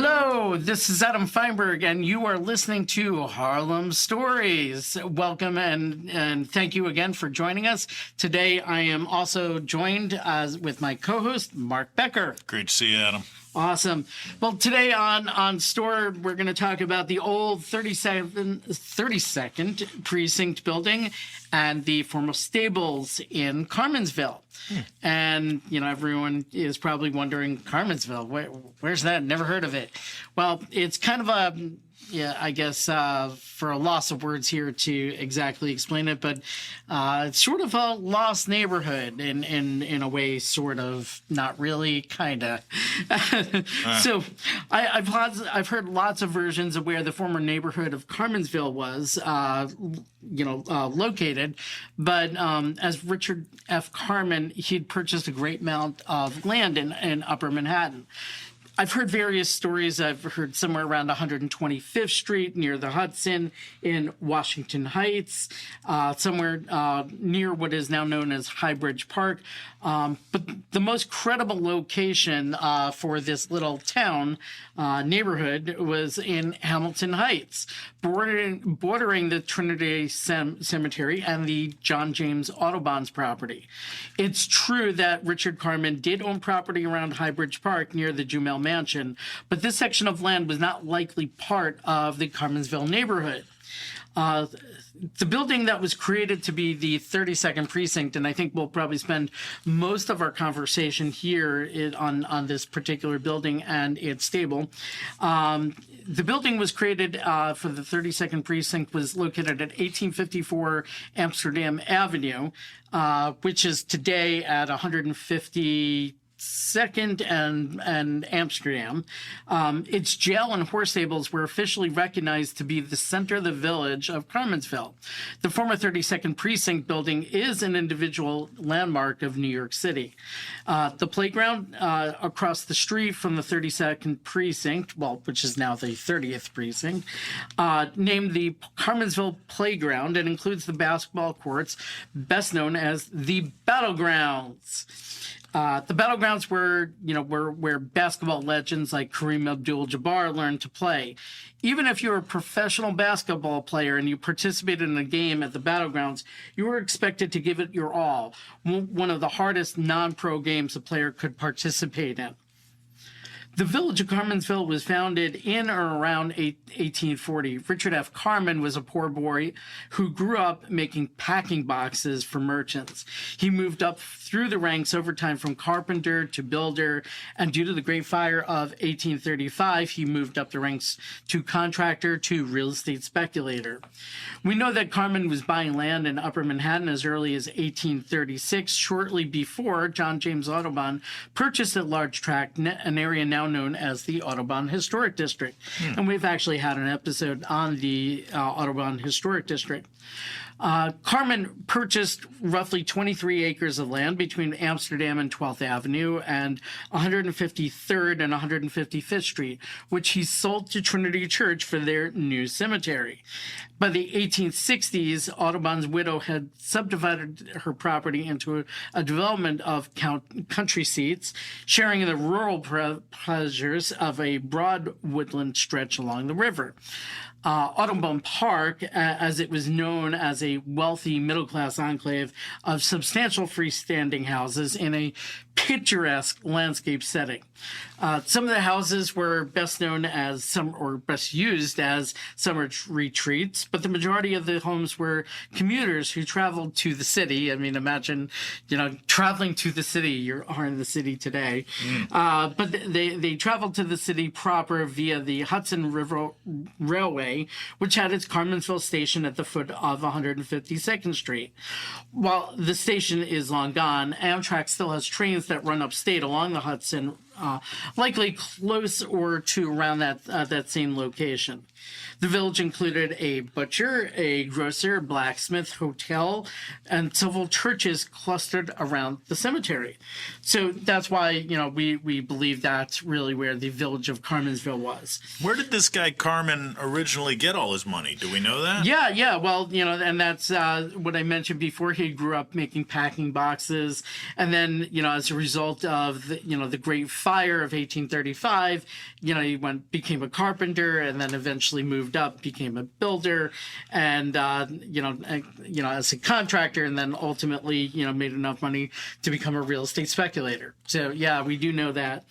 Hello, this is Adam Feinberg, and you are listening to Harlem Stories. Welcome and thank you again for joining us. Today, I am also joined with my co-host, Mark Becker. Great to see you, Adam. Awesome. Well, today on Store, we're going to talk about the old 32nd Precinct building and the former stables in Carmansville. And, everyone is probably wondering, Carmansville, where's that? Never heard of it. Well, it's kind of for a loss of words here to exactly explain it, but it's sort of a lost neighborhood in a way, sort of, not really, kind of. So I've heard lots of versions of where the former neighborhood of Carmansville was, located, but as Richard F. Carman, he'd purchased a great amount of land in Upper Manhattan. I've heard various stories. I've heard somewhere around 125th Street near the Hudson in Washington Heights, somewhere near what is now known as Highbridge Park. But the most credible location for this little town neighborhood was in Hamilton Heights, bordering the Trinity Cemetery and the John James Audubon's property. It's true that Richard Carman did own property around Highbridge Park near the Jumel Mansion, but this section of land was not likely part of the Carmansville neighborhood. The building that was created to be the 32nd Precinct, and I think we'll probably spend most of our conversation here on this particular building and its stable. The building was created for the 32nd Precinct, was located at 1854 Amsterdam Avenue, which is today at 152nd and Amsterdam. Its jail and horse stables were officially recognized to be the center of the village of Carmansville. The former 32nd Precinct building is an individual landmark of New York City. The playground across the street from the 32nd Precinct, which is now the 30th Precinct, named the Carmansville Playground, and includes the basketball courts, best known as the Battlegrounds. The Battlegrounds were where basketball legends like Kareem Abdul-Jabbar learned to play. Even if you were a professional basketball player and you participated in a game at the Battlegrounds, you were expected to give it your all, one of the hardest non-pro games a player could participate in. The village of Carmansville was founded in or around 1840. Richard F. Carman was a poor boy who grew up making packing boxes for merchants. He moved up through the ranks over time from carpenter to builder, and due to the Great Fire of 1835, he moved up the ranks to contractor to real estate speculator. We know that Carman was buying land in Upper Manhattan as early as 1836, shortly before John James Audubon purchased a large tract, an area now known as the Audubon Historic District. And we've actually had an episode on the Audubon Historic District. Carman purchased roughly 23 acres of land between Amsterdam and 12th Avenue and 153rd and 155th Street, which he sold to Trinity Church for their new cemetery. By the 1860s, Audubon's widow had subdivided her property into a development of country seats, sharing in the rural pleasures of a broad woodland stretch along the river. Audubon Park, as it was known as a wealthy middle-class enclave of substantial freestanding houses in a picturesque landscape setting. Some of the houses were best known as best used as summer retreats, but the majority of the homes were commuters who traveled to the city. I mean, imagine, traveling to the city. You are in the city today. But they traveled to the city proper via the Hudson River Railway, which had its Carmansville station at the foot of 152nd Street. While the station is long gone, Amtrak still has trains that run upstate along the Hudson, likely close or to around that same location. The village included a butcher, a grocer, blacksmith, hotel, and several churches clustered around the cemetery. So that's why, we believe that's really where the village of Carmansville was. Where did this guy Carman originally get all his money? Do we know that? Yeah. Well, and that's what I mentioned before. He grew up making packing boxes. And then, as a result of the Great fire of 1835, he became a carpenter and then eventually moved up, became a builder, and as a contractor, and then ultimately made enough money to become a real estate speculator. So yeah, we do know that.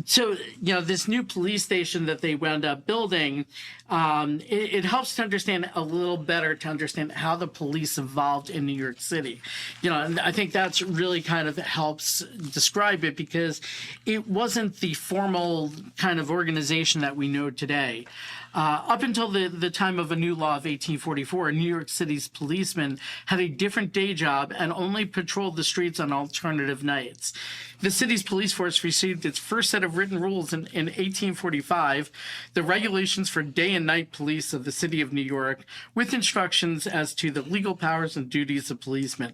So, this new police station that they wound up building, it helps to understand a little better, to understand how the police evolved in New York City. And I think that's really kind of helps describe it, because it wasn't the formal kind of organization that we know today. Up until the time of a new law of 1844, New York City's policemen had a different day job and only patrolled the streets on alternative nights. The city's police force received its first set of written rules in 1845, the regulations for day and night police of the city of New York, with instructions as to the legal powers and duties of policemen.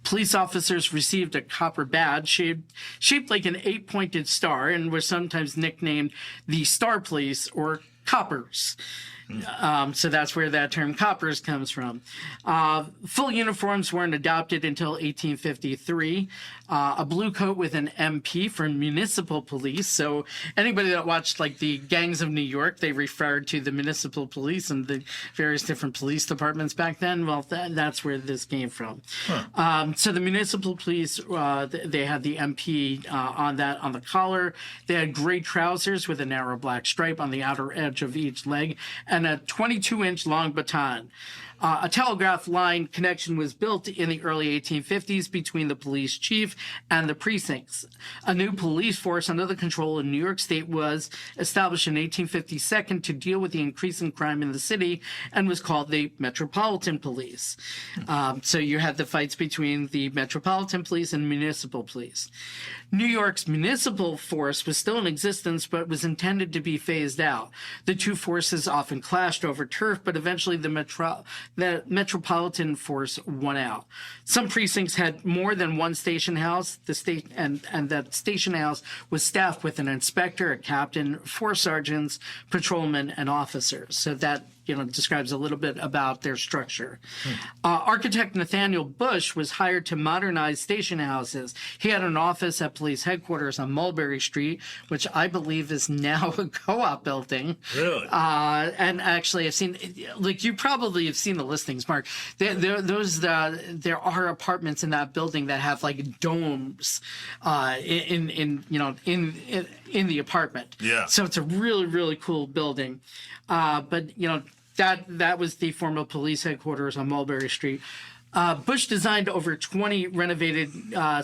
Police officers received a copper badge shaped like an 8-pointed star and were sometimes nicknamed the Star Police or Coppers. So that's where that term coppers comes from. Full uniforms weren't adopted until 1853. A blue coat with an MP for municipal police. So anybody that watched like the Gangs of New York, they referred to the municipal police and the various different police departments back then. Well, that's where this came from. So the municipal police, they had the MP on the collar. They had gray trousers with a narrow black stripe on the outer edge of each leg, and a 22-inch long baton. A telegraph line connection was built in the early 1850s between the police chief and the precincts. A new police force under the control of New York State was established in 1852 to deal with the increasing crime in the city, and was called the Metropolitan Police. So you had the fights between the Metropolitan Police and municipal police. New York's municipal force was still in existence, but was intended to be phased out. The two forces often clashed over turf, but eventually the Metropolitan force won out. Some precincts had more than one station house. And that station house was staffed with an inspector, a captain, 4 sergeants, patrolmen, and officers. So that describes a little bit about their structure. Architect Nathaniel Bush was hired to modernize station houses. He had an office at police headquarters on Mulberry Street, which I believe is now a co-op building. Really? And actually, I've seen, like, you probably have seen the listings, Mark. There are apartments in that building that have like domes in the apartment. Yeah. So it's a really, really cool building. But that was the former police headquarters on Mulberry Street. Bush designed over 20 renovated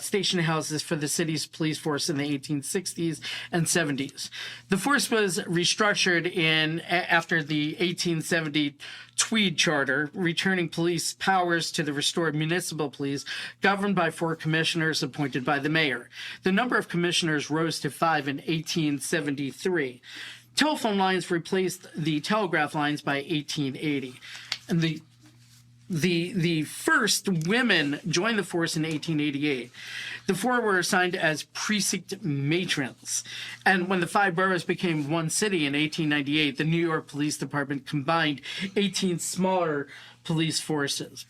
station houses for the city's police force in the 1860s and 70s. The force was restructured after the 1870 Tweed Charter, returning police powers to the restored municipal police, governed by 4 commissioners appointed by the mayor. The number of commissioners rose to 5 in 1873. Telephone lines replaced the telegraph lines by 1880. And the first women joined the force in 1888. The 4 were assigned as precinct matrons. And when the 5 boroughs became one city in 1898, the New York Police Department combined 18 smaller police forces.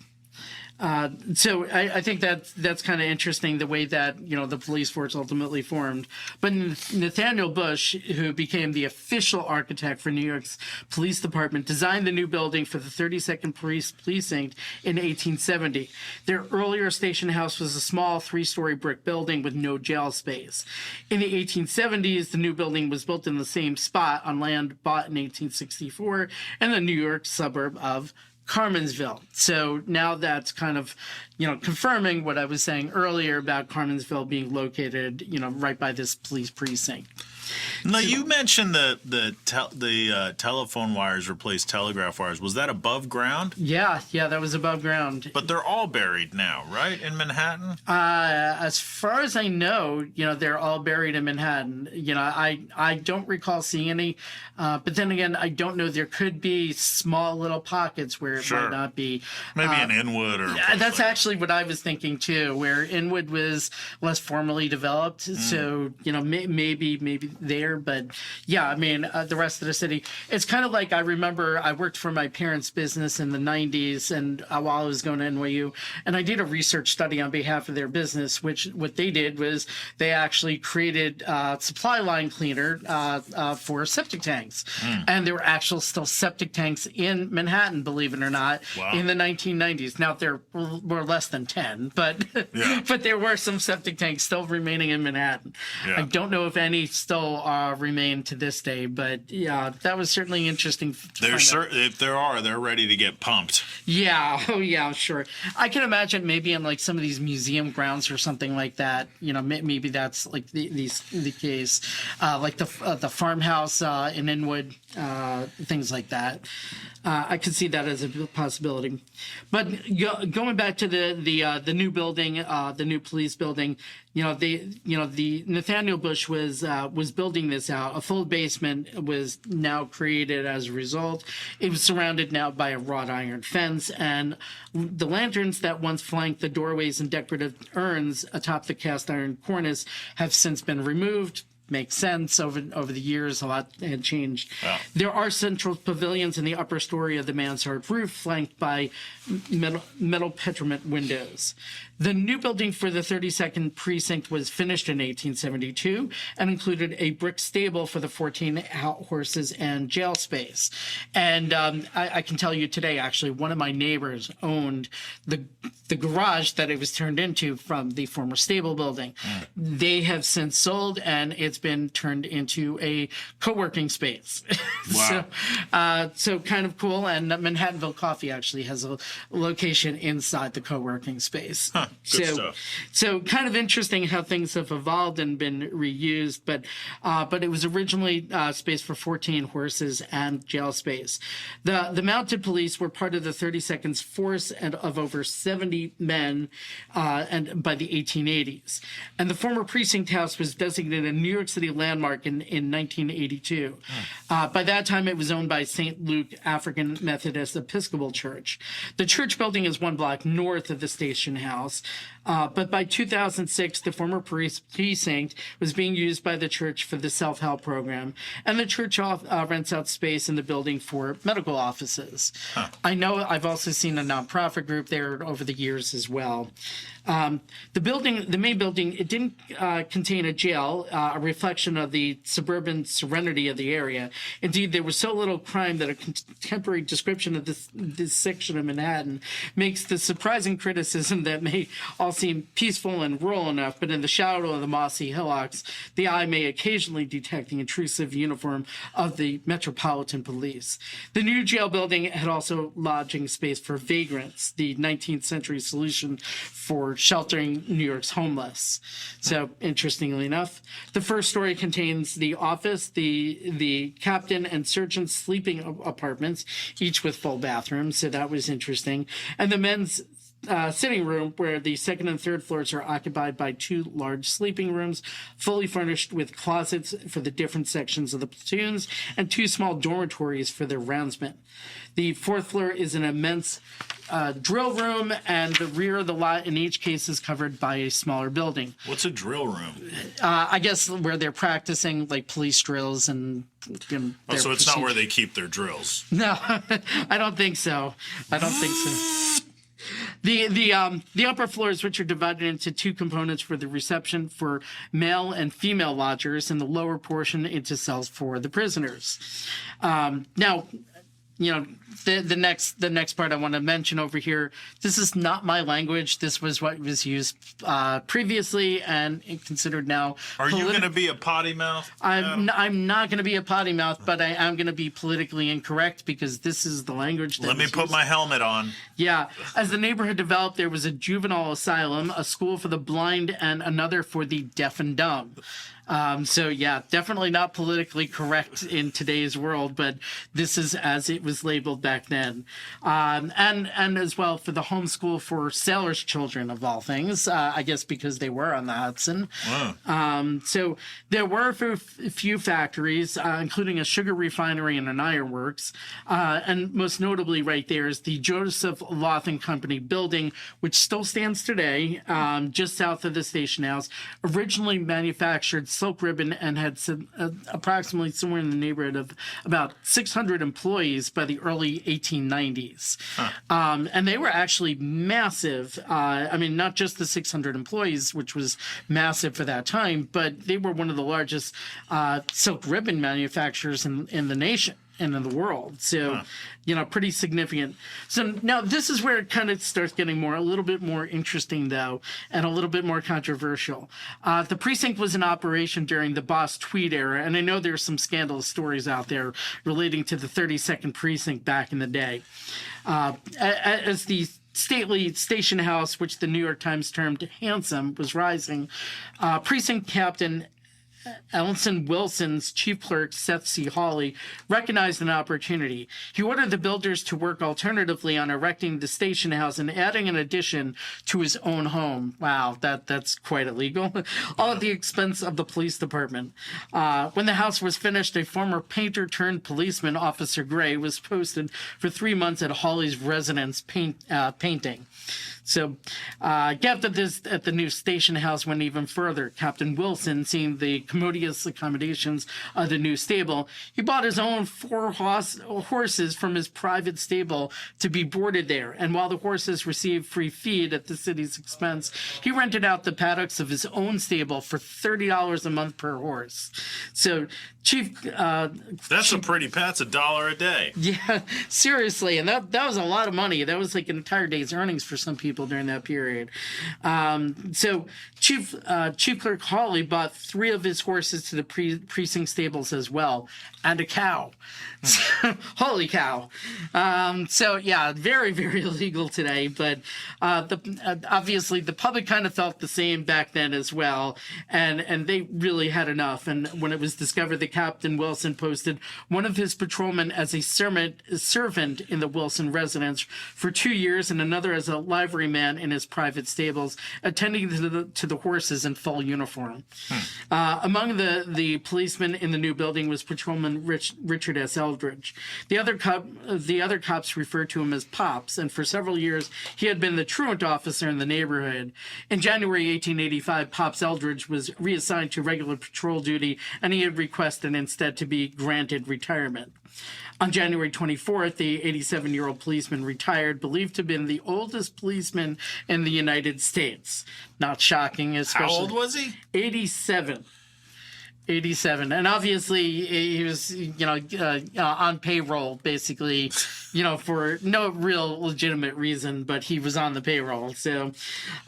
So I think that's kind of interesting, the way that, the police force ultimately formed. But Nathaniel Bush, who became the official architect for New York's police department, designed the new building for the 32nd Precinct in 1870. Their earlier station house was a small 3-story brick building with no jail space. In the 1870s, the new building was built in the same spot on land bought in 1864 in the New York suburb of Carmansville. So now that's kind of, confirming what I was saying earlier about Carmansville being located, right by this police precinct. Now, you mentioned the telephone wires replaced telegraph wires. Was that above ground? Yeah, that was above ground. But they're all buried now, right, in Manhattan? As far as I know, they're all buried in Manhattan. I don't recall seeing any, but then again, I don't know. There could be small little pockets where it might not be. Maybe in Inwood or. That's actually what I was thinking too, where Inwood was less formally developed. So maybe there. But yeah, I mean, the rest of the city, it's kind of like, I remember I worked for my parents' business in the 90s, and while I was going to NYU, and I did a research study on behalf of their business, which what they did was they actually created supply line cleaner for septic tanks. And there were actual still septic tanks in Manhattan, believe it or not, in the 1990s. Now there were less than 10, but but there were some septic tanks still remaining in Manhattan. I don't know if any still remain to this day, but yeah, that was certainly interesting. If there are, they're ready to get pumped. Yeah, oh yeah, sure. I can imagine maybe in like some of these museum grounds or something like that. You know, maybe that's like the case, like the farmhouse in Inwood, things like that. I could see that as a possibility. But going back to the new building, the new police building, the Nathaniel Bush was building this out. A full basement was now created as a result. It was surrounded now by a wrought iron fence, and the lanterns that once flanked the doorways and decorative urns atop the cast iron cornice have since been removed. Makes sense. Over the years, a lot had changed. Wow. There are central pavilions in the upper story of the mansard roof, flanked by metal petriment windows. The new building for the 32nd Precinct was finished in 1872 and included a brick stable for the 14 horses and jail space. And I can tell you today, actually, one of my neighbors owned the garage that it was turned into from the former stable building. They have since sold, and it's been turned into a co-working space. Wow. So kind of cool. And Manhattanville Coffee actually has a location inside the co-working space. Huh. Good stuff. So kind of interesting how things have evolved and been reused, but it was originally space for 14 horses and jail space. The mounted police were part of the 32nd's force and of over 70 men and by the 1880s. And the former precinct house was designated a New York City landmark in 1982. By that time, it was owned by St. Luke African Methodist Episcopal Church. The church building is one block north of the station house. But by 2006, the former precinct was being used by the church for the self-help program, and the church rents out space in the building for medical offices. I know I've also seen a nonprofit group there over the years as well. The main building, it didn't contain a jail, a reflection of the suburban serenity of the area. Indeed, there was so little crime that a contemporary description of this section of Manhattan makes the surprising criticism that may all seem peaceful and rural enough, but in the shadow of the mossy hillocks, the eye may occasionally detect the intrusive uniform of the Metropolitan Police. The new jail building had also lodging space for vagrants, the 19th century solution for sheltering New York's homeless. So, interestingly enough, the first story contains the office, the captain and sergeant's sleeping apartments, each with full bathrooms, so that was interesting. And the men's sitting room, where the second and third floors are occupied by two large sleeping rooms, fully furnished with closets for the different sections of the platoons and two small dormitories for their roundsmen. The fourth floor is an immense drill room, and the rear of the lot in each case is covered by a smaller building. What's a drill room? I guess where they're practicing like police drills and. So it's not where they keep their drills. No, I don't think so. The upper floors, which are divided into two components for the reception for male and female lodgers, and the lower portion into cells for the prisoners. Now, the next part I want to mention over here, this is not my language. This was what was used previously and considered now. Are you going to be a potty mouth? I'm not going to be a potty mouth, but I am going to be politically incorrect because this is the language that Let me put my helmet on. Yeah. As the neighborhood developed, there was a juvenile asylum, a school for the blind, and another for the deaf and dumb. So yeah, definitely not politically correct in today's world, but this is as it was labeled back then. And as well for the homeschool for sailors' children of all things, I guess because they were on the Hudson. Wow. So there were a few factories, including a sugar refinery and an ironworks. And most notably right there is the Joseph Lawton Company building, which still stands today, just south of the station house, originally manufactured silk ribbon and had approximately somewhere in the neighborhood of about 600 employees by the early 1890s. And they were actually massive. I mean, not just the 600 employees, which was massive for that time, but they were one of the largest silk ribbon manufacturers in the nation and in the world. So, pretty significant. So now this is where it kind of starts getting a little bit more interesting, though, and a little bit more controversial. The precinct was in operation during the Boss Tweed era, and I know there's some scandalous stories out there relating to the 32nd precinct back in the day. As the stately station house, which the New York Times termed handsome, was rising, precinct captain Ellison Wilson's chief clerk, Seth C. Hawley, recognized an opportunity. He ordered the builders to work alternatively on erecting the station house and adding an addition to his own home. Wow, that's quite illegal. All at the expense of the police department. When the house was finished, a former painter-turned-policeman, Officer Gray, was posted for 3 months at Hawley's residence painting. So, gapped at the new station house went even further. Captain Wilson, seeing the commodious accommodations of the new stable, he bought his own 4 horses from his private stable to be boarded there. And while the horses received free feed at the city's expense, he rented out the paddocks of his own stable for $30 a month per horse. So, that's a pretty Pat's $1 a day. Yeah, seriously, and that was a lot of money. That was like an entire day's earnings for some people during that period. So Chief Clerk Hawley bought 3 of his horses to the precinct stables as well, and a cow. Holy cow! So yeah, very, very illegal today. But obviously the public kind of felt the same back then as well, and they really had enough. And when it was discovered that Captain Wilson posted one of his patrolmen as a servant in the Wilson residence for 2 years and another as a liveryman in his private stables, attending to the horses in full uniform. Among the policemen in the new building was Patrolman Richard S. Eldridge. The other cops referred to him as Pops, and for several years he had been the truant officer in the neighborhood. In January 1885, Pops Eldridge was reassigned to regular patrol duty, and he had requested instead to be granted retirement. On January 24th, the 87-year-old policeman retired, believed to have been the oldest policeman in the United States. Not shocking, especially. How old was he? 87. And obviously he was, on payroll, basically, for no real legitimate reason, but he was on the payroll. So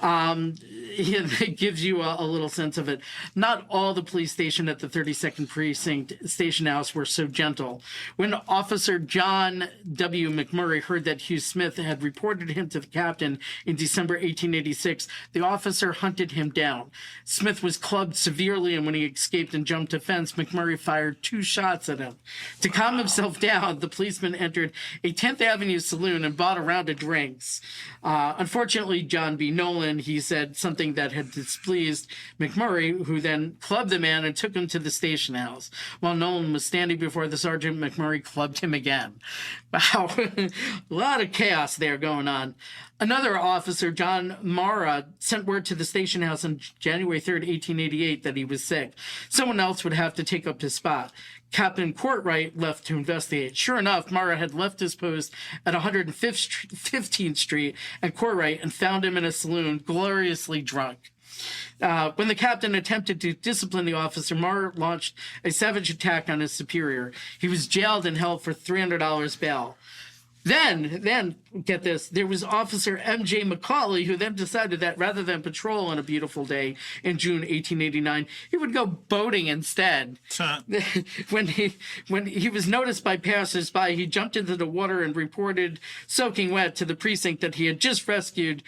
it gives you a little sense of it. Not all the police stationed at the 32nd Precinct station house were so gentle. When Officer John W. McMurray heard that Hugh Smith had reported him to the captain in December 1886, the officer hunted him down. Smith was clubbed severely, and when he escaped and jumped a fence, McMurray fired 2 shots at him. To calm himself down, the policeman entered a 10th Avenue saloon and bought a round of drinks. Unfortunately, John B. Nolan, he said something that had displeased McMurray, who then clubbed the man and took him to the station house. While Nolan was standing before the sergeant, McMurray clubbed him again. Wow, a lot of chaos there going on. Another officer, John Mara, sent word to the station house on January 3rd, 1888, that he was sick. Someone else would have to take up his spot. Captain Courtwright left to investigate. Sure enough, Mara had left his post at 115th Street and Courtwright and found him in a saloon, gloriously drunk. When the captain attempted to discipline the officer, Mara launched a savage attack on his superior. He was jailed and held for $300 bail. Then, get this, there was Officer M.J. McCauley, who then decided that rather than patrol on a beautiful day in June 1889, he would go boating instead. When he was noticed by passers-by, he jumped into the water and reported, soaking wet, to the precinct that he had just rescued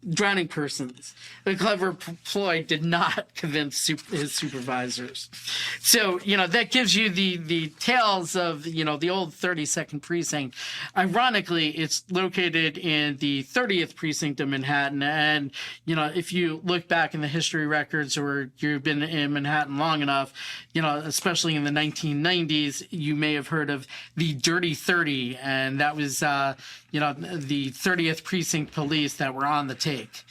drowning persons. The clever ploy did not convince his supervisors. So, that gives you the tales of, the old 32nd Precinct. Ironically, it's located in the 30th Precinct of Manhattan. And, if you look back in the history records or you've been in Manhattan long enough, especially in the 1990s, you may have heard of the Dirty 30. And that was, the 30th Precinct Police that were on the take.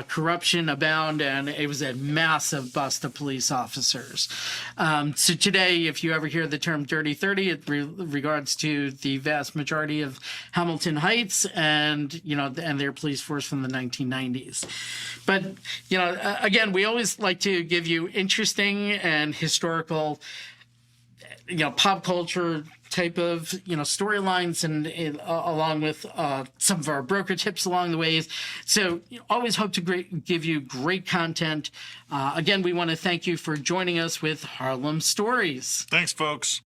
Corruption abound, and it was a massive bust of police officers. So today, if you ever hear the term Dirty 30, it regards to the vast majority of Hamilton Heights and their police force from the 1990s. But, again, we always like to give you interesting and historical, pop culture type of storylines and along with some of our broker tips along the ways. So always hope to give you great content. Again, we want to thank you for joining us with Harlem Stories. Thanks, folks.